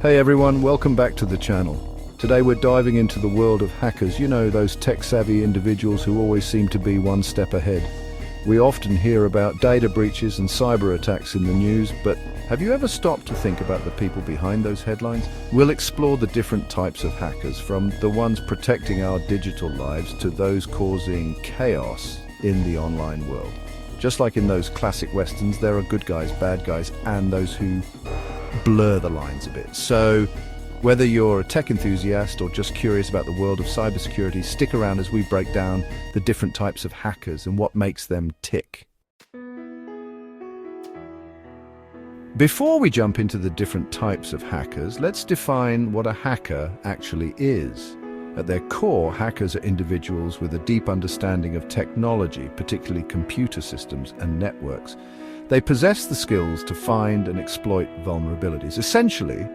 Hey everyone, welcome back to the channel. Today we're diving into the world of hackers, those tech-savvy individuals who always seem to be one step ahead. We often hear about data breaches and cyber attacks in the news, but have you ever stopped to think about the people behind those headlines? We'll explore the different types of hackers, from the ones protecting our digital lives to those causing chaos in the online world. Just like in those classic westerns, there are good guys, bad guys, and those who blur the lines a bit. So whether you're a tech enthusiast or just curious about the world of cybersecurity, stick around as we break down the different types of hackers and what makes them tick. Before we jump into the different types of hackers, let's define what a hacker actually is. At their core, hackers are individuals with a deep understanding of technology, particularly computer systems and networks. They possess the skills to find and exploit vulnerabilities, essentially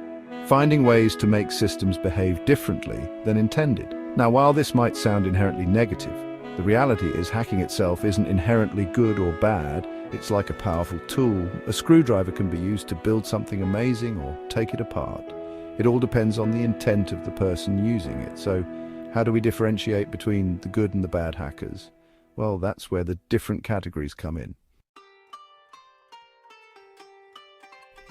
finding ways to make systems behave differently than intended. Now, while this might sound inherently negative, the reality is hacking itself isn't inherently good or bad. It's like a powerful tool. A screwdriver can be used to build something amazing or take it apart. It all depends on the intent of the person using it. So, how do we differentiate between the good and the bad hackers? Well, that's where the different categories come in.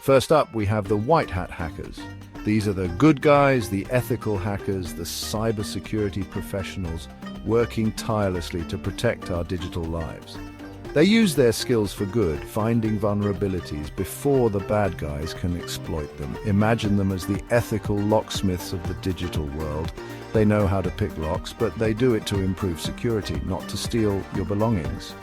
First up, we have the white hat hackers. These are the good guys, the ethical hackers, the cybersecurity professionals working tirelessly to protect our digital lives. They use their skills for good, finding vulnerabilities before the bad guys can exploit them. Imagine them as the ethical locksmiths of the digital world. They know how to pick locks, but they do it to improve security, not to steal your belongings.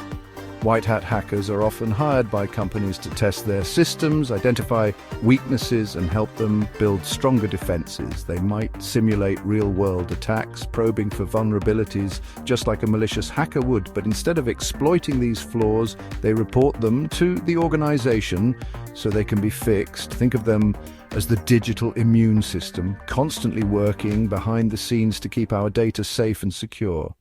White hat hackers are often hired by companies to test their systems, identify weaknesses, and help them build stronger defenses. They might simulate real-world attacks, probing for vulnerabilities just like a malicious hacker would, but instead of exploiting these flaws, they report them to the organization so they can be fixed. Think of them as the digital immune system, constantly working behind the scenes to keep our data safe and secure.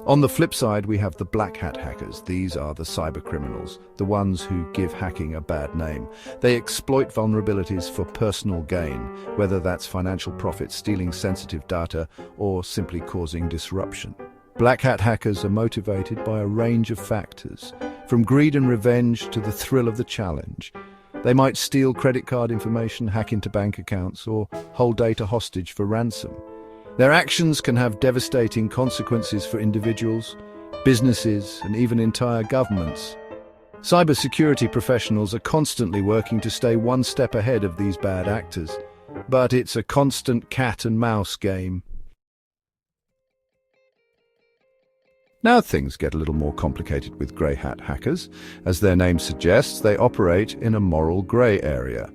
On the flip side, we have the black hat hackers. These are the cyber criminals, the ones who give hacking a bad name. They exploit vulnerabilities for personal gain, whether that's financial profit, stealing sensitive data, or simply causing disruption. Black hat hackers are motivated by a range of factors, from greed and revenge to the thrill of the challenge. They might steal credit card information, hack into bank accounts, or hold data hostage for ransom. Their actions can have devastating consequences for individuals, businesses, and even entire governments. Cybersecurity professionals are constantly working to stay one step ahead of these bad actors, but it's a constant cat and mouse game. Now things get a little more complicated with grey hat hackers. As their name suggests, they operate in a moral grey area.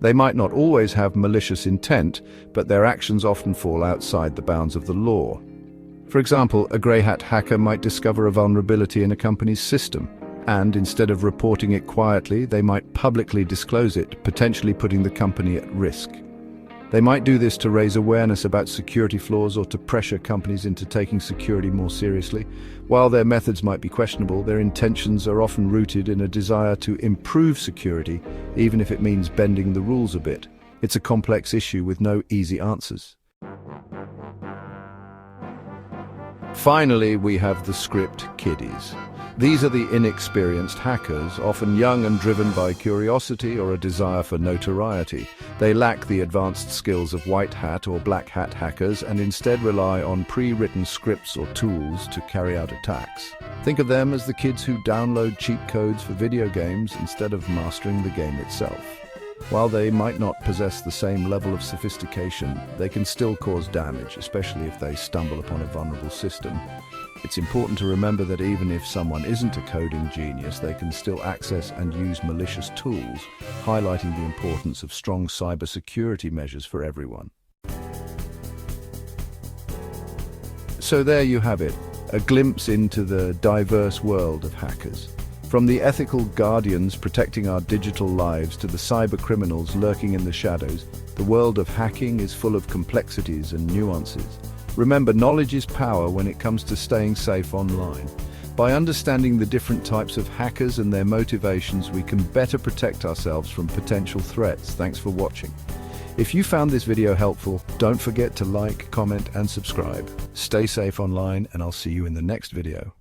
They might not always have malicious intent, but their actions often fall outside the bounds of the law. For example, a grey hat hacker might discover a vulnerability in a company's system, and instead of reporting it quietly, they might publicly disclose it, potentially putting the company at risk. They might do this to raise awareness about security flaws or to pressure companies into taking security more seriously. While their methods might be questionable, their intentions are often rooted in a desire to improve security, even if it means bending the rules a bit. It's a complex issue with no easy answers. Finally, we have the script kiddies. These are the inexperienced hackers, often young and driven by curiosity or a desire for notoriety. They lack the advanced skills of white hat or black hat hackers and instead rely on pre-written scripts or tools to carry out attacks. Think of them as the kids who download cheat codes for video games instead of mastering the game itself. While they might not possess the same level of sophistication, they can still cause damage, especially if they stumble upon a vulnerable system. It's important to remember that even if someone isn't a coding genius, they can still access and use malicious tools, highlighting the importance of strong cybersecurity measures for everyone. So there you have it, a glimpse into the diverse world of hackers. From the ethical guardians protecting our digital lives to the cyber criminals lurking in the shadows, the world of hacking is full of complexities and nuances. Remember, knowledge is power when it comes to staying safe online. By understanding the different types of hackers and their motivations, we can better protect ourselves from potential threats. Thanks for watching. If you found this video helpful, don't forget to like, comment, and subscribe. Stay safe online, and I'll see you in the next video.